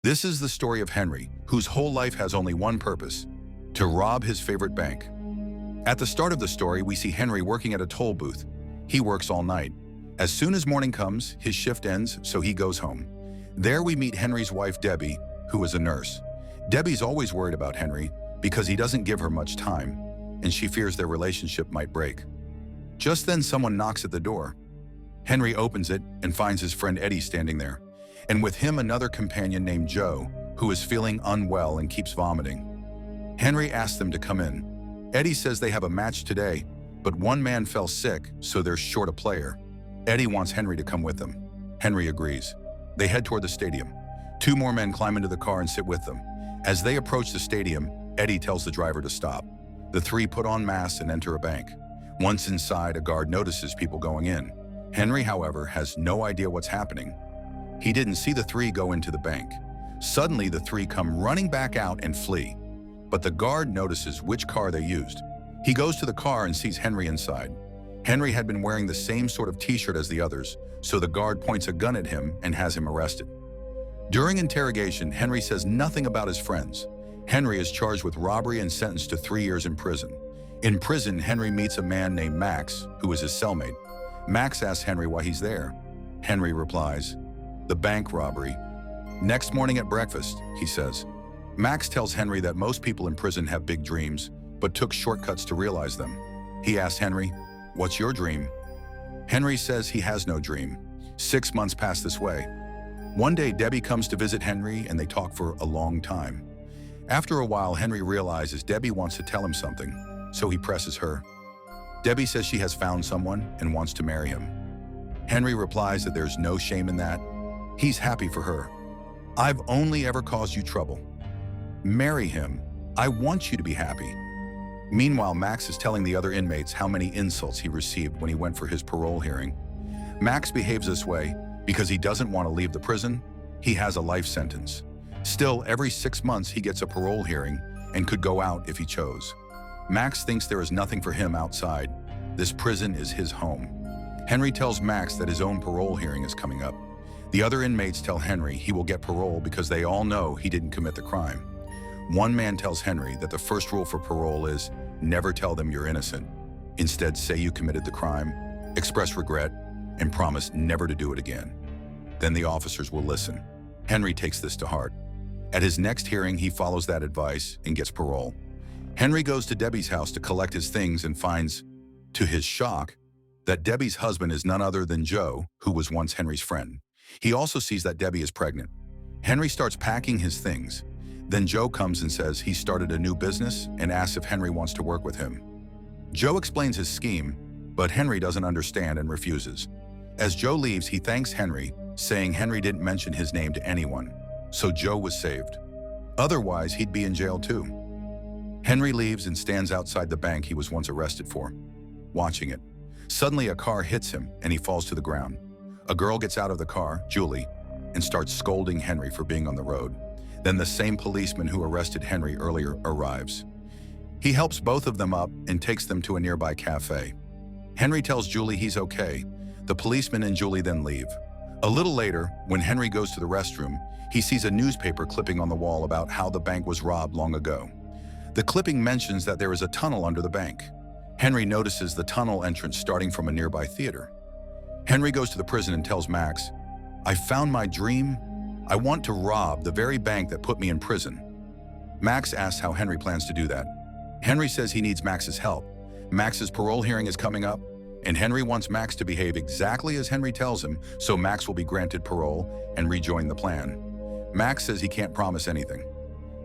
This is the story of Henry, whose whole life has only one purpose: to rob his favorite bank. At the start of the story, we see Henry working at a toll booth. He works all night. As soon as morning comes, his shift ends, so he goes home. There we meet Henry's wife, Debbie, who is a nurse. Debbie's always worried about Henry because he doesn't give her much time, and she fears their relationship might break. Just then, someone knocks at the door. Henry opens it and finds his friend Eddie standing there, and with him another companion named Joe, who is feeling unwell and keeps vomiting. Henry asks them to come in. Eddie says they have a match today, but one man fell sick, so they're short a player. Eddie wants Henry to come with them. Henry agrees. They head toward the stadium. Two more men climb into the car and sit with them. As they approach the stadium, Eddie tells the driver to stop. The three put on masks and enter a bank. Once inside, a guard notices people going in. Henry, however, has no idea what's happening. He didn't see the three go into the bank. Suddenly, the three come running back out and flee. But the guard notices which car they used. He goes to the car and sees Henry inside. Henry had been wearing the same sort of t-shirt as the others, so the guard points a gun at him and has him arrested. During interrogation, Henry says nothing about his friends. Henry is charged with robbery and sentenced to 3 years in prison. In prison, Henry meets a man named Max, who is his cellmate. Max asks Henry why he's there. Henry replies, "The bank robbery." Next morning at breakfast, he says. Max tells Henry that most people in prison have big dreams, but took shortcuts to realize them. He asks Henry, "What's your dream?" Henry says he has no dream. 6 months pass this way. One day, Debbie comes to visit Henry and they talk for a long time. After a while, Henry realizes Debbie wants to tell him something, so he presses her. Debbie says she has found someone and wants to marry him. Henry replies that there's no shame in that. He's happy for her. "I've only ever caused you trouble. Marry him. I want you to be happy." Meanwhile, Max is telling the other inmates how many insults he received when he went for his parole hearing. Max behaves this way because he doesn't want to leave the prison. He has a life sentence. Still, every 6 months he gets a parole hearing and could go out if he chose. Max thinks there is nothing for him outside. This prison is his home. Henry tells Max that his own parole hearing is coming up. The other inmates tell Henry he will get parole because they all know he didn't commit the crime. One man tells Henry that the first rule for parole is never tell them you're innocent. Instead, say you committed the crime, express regret, and promise never to do it again. Then the officers will listen. Henry takes this to heart. At his next hearing, he follows that advice and gets parole. Henry goes to Debbie's house to collect his things and finds, to his shock, that Debbie's husband is none other than Joe, who was once Henry's friend. He also sees that Debbie is pregnant. Henry starts packing his things. Then Joe comes and says he started a new business and asks if Henry wants to work with him. Joe explains his scheme, but Henry doesn't understand and refuses. As Joe leaves, he thanks Henry, saying Henry didn't mention his name to anyone, so Joe was saved. Otherwise, he'd be in jail too. Henry leaves and stands outside the bank he was once arrested for, watching it. Suddenly, a car hits him and he falls to the ground. A girl gets out of the car, Julie, and starts scolding Henry for being on the road. Then the same policeman who arrested Henry earlier arrives. He helps both of them up and takes them to a nearby cafe. Henry tells Julie he's okay. The policeman and Julie then leave. A little later, when Henry goes to the restroom, he sees a newspaper clipping on the wall about how the bank was robbed long ago. The clipping mentions that there is a tunnel under the bank. Henry notices the tunnel entrance starting from a nearby theater. Henry goes to the prison and tells Max, "I found my dream. I want to rob the very bank that put me in prison." Max asks how Henry plans to do that. Henry says he needs Max's help. Max's parole hearing is coming up, and Henry wants Max to behave exactly as Henry tells him, so Max will be granted parole and rejoin the plan. Max says he can't promise anything.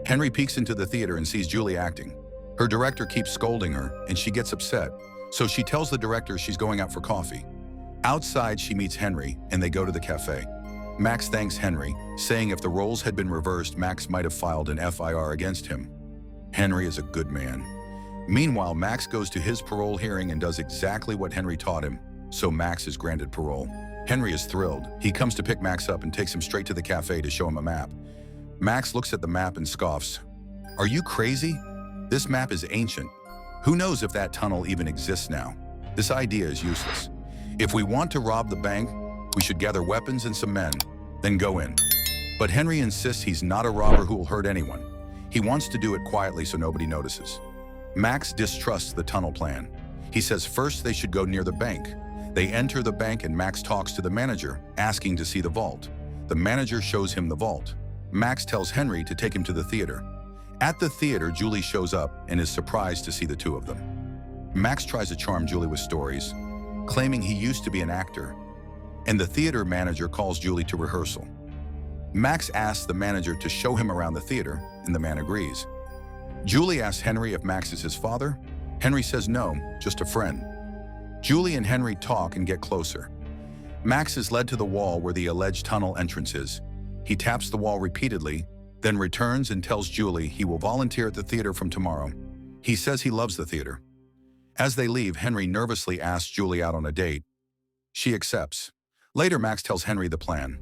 Henry peeks into the theater and sees Julie acting. Her director keeps scolding her, and she gets upset, so she tells the director she's going out for coffee. Outside, she meets Henry, and they go to the cafe. Max thanks Henry, saying if the roles had been reversed, Max might have filed an FIR against him. Henry is a good man. Meanwhile, Max goes to his parole hearing and does exactly what Henry taught him, so Max is granted parole. Henry is thrilled. He comes to pick Max up and takes him straight to the cafe to show him a map. Max looks at the map and scoffs. "Are you crazy? This map is ancient. Who knows if that tunnel even exists now? This idea is useless. If we want to rob the bank, we should gather weapons and some men, then go in." But Henry insists he's not a robber who will hurt anyone. He wants to do it quietly so nobody notices. Max distrusts the tunnel plan. He says first they should go near the bank. They enter the bank and Max talks to the manager, asking to see the vault. The manager shows him the vault. Max tells Henry to take him to the theater. At the theater, Julie shows up and is surprised to see the two of them. Max tries to charm Julie with stories, claiming he used to be an actor, and the theater manager calls Julie to rehearsal. Max asks the manager to show him around the theater, and the man agrees. Julie asks Henry if Max is his father. Henry says no, just a friend. Julie and Henry talk and get closer. Max is led to the wall where the alleged tunnel entrance is. He taps the wall repeatedly, then returns and tells Julie he will volunteer at the theater from tomorrow. He says he loves the theater. As they leave, Henry nervously asks Julie out on a date. She accepts. Later, Max tells Henry the plan.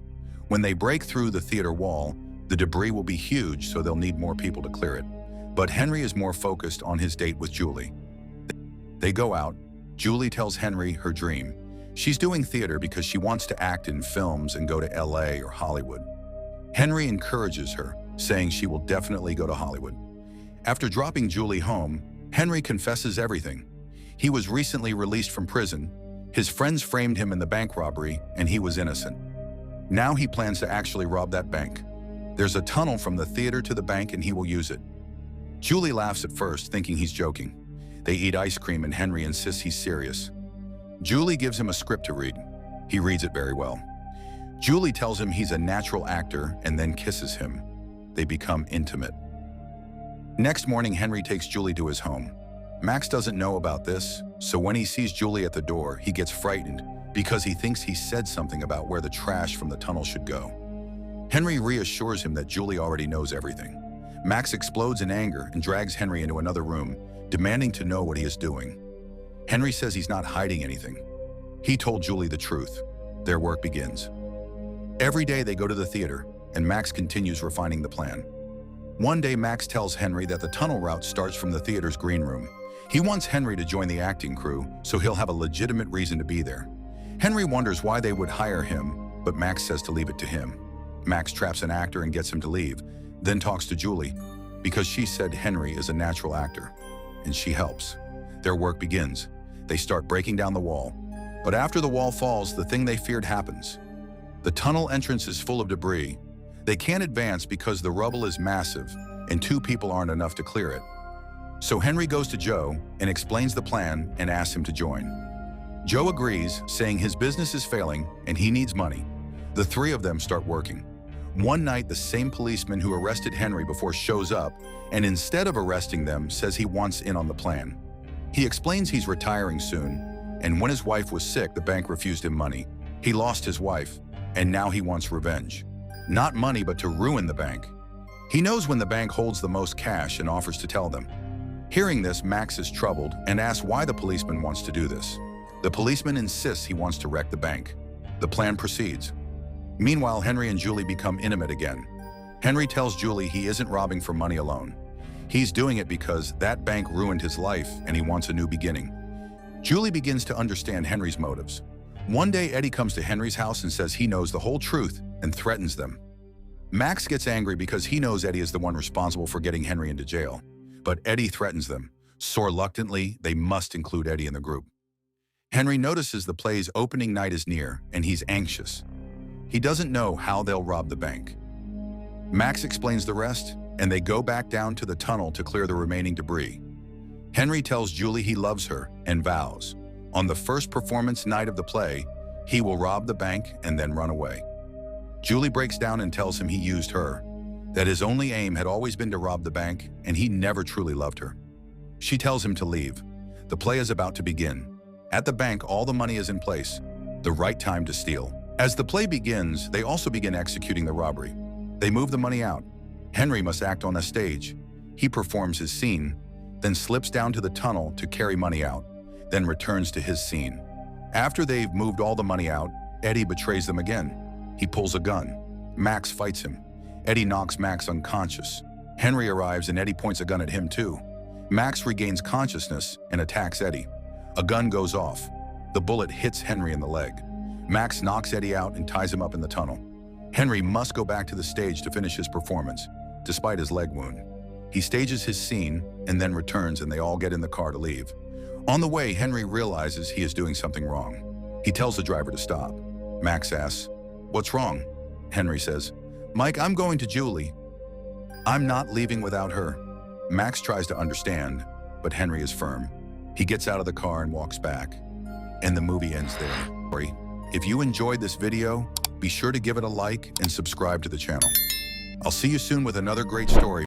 When they break through the theater wall, the debris will be huge, so they'll need more people to clear it. But Henry is more focused on his date with Julie. They go out. Julie tells Henry her dream. She's doing theater because she wants to act in films and go to LA or Hollywood. Henry encourages her, saying she will definitely go to Hollywood. After dropping Julie home, Henry confesses everything. He was recently released from prison. His friends framed him in the bank robbery, and he was innocent. Now he plans to actually rob that bank. There's a tunnel from the theater to the bank, and he will use it. Julie laughs at first, thinking he's joking. They eat ice cream, and Henry insists he's serious. Julie gives him a script to read. He reads it very well. Julie tells him he's a natural actor and then kisses him. They become intimate. Next morning, Henry takes Julie to his home. Max doesn't know about this, so when he sees Julie at the door, he gets frightened because he thinks he said something about where the trash from the tunnel should go. Henry reassures him that Julie already knows everything. Max explodes in anger and drags Henry into another room, demanding to know what he is doing. Henry says he's not hiding anything. He told Julie the truth. Their work begins. Every day they go to the theater, and Max continues refining the plan. One day, Max tells Henry that the tunnel route starts from the theater's green room. He wants Henry to join the acting crew, so he'll have a legitimate reason to be there. Henry wonders why they would hire him, but Max says to leave it to him. Max traps an actor and gets him to leave, then talks to Julie, because she said Henry is a natural actor, and she helps. Their work begins. They start breaking down the wall. But after the wall falls, the thing they feared happens. The tunnel entrance is full of debris. They can't advance because the rubble is massive, and 2 people aren't enough to clear it. So Henry goes to Joe and explains the plan and asks him to join. Joe agrees, saying his business is failing and he needs money. The 3 of them start working. One night, the same policeman who arrested Henry before shows up, and instead of arresting them, says he wants in on the plan. He explains he's retiring soon, and when his wife was sick, the bank refused him money. He lost his wife, and now he wants revenge. Not money, but to ruin the bank. He knows when the bank holds the most cash and offers to tell them. Hearing this, Max is troubled and asks why the policeman wants to do this. The policeman insists he wants to wreck the bank. The plan proceeds. Meanwhile, Henry and Julie become intimate again. Henry tells Julie he isn't robbing for money alone. He's doing it because that bank ruined his life and he wants a new beginning. Julie begins to understand Henry's motives. One day, Eddie comes to Henry's house and says he knows the whole truth and threatens them. Max gets angry because he knows Eddie is the one responsible for getting Henry into jail. But Eddie threatens them, so reluctantly, they must include Eddie in the group. Henry notices the play's opening night is near, and he's anxious. He doesn't know how they'll rob the bank. Max explains the rest, and they go back down to the tunnel to clear the remaining debris. Henry tells Julie he loves her and vows, on the first performance night of the play, he will rob the bank and then run away. Julie breaks down and tells him he used her, that his only aim had always been to rob the bank, and he never truly loved her. She tells him to leave. The play is about to begin. At the bank, all the money is in place, the right time to steal. As the play begins, they also begin executing the robbery. They move the money out. Henry must act on a stage. He performs his scene, then slips down to the tunnel to carry money out, then returns to his scene. After they've moved all the money out, Eddie betrays them again. He pulls a gun. Max fights him. Eddie knocks Max unconscious. Henry arrives and Eddie points a gun at him too. Max regains consciousness and attacks Eddie. A gun goes off. The bullet hits Henry in the leg. Max knocks Eddie out and ties him up in the tunnel. Henry must go back to the stage to finish his performance, despite his leg wound. He stages his scene and then returns, and they all get in the car to leave. On the way, Henry realizes he is doing something wrong. He tells the driver to stop. Max asks, "What's wrong?" Henry says, "Mike, I'm going to Julie. I'm not leaving without her." Max tries to understand, but Henry is firm. He gets out of the car and walks back. And the movie ends there. If you enjoyed this video, be sure to give it a like and subscribe to the channel. I'll see you soon with another great story.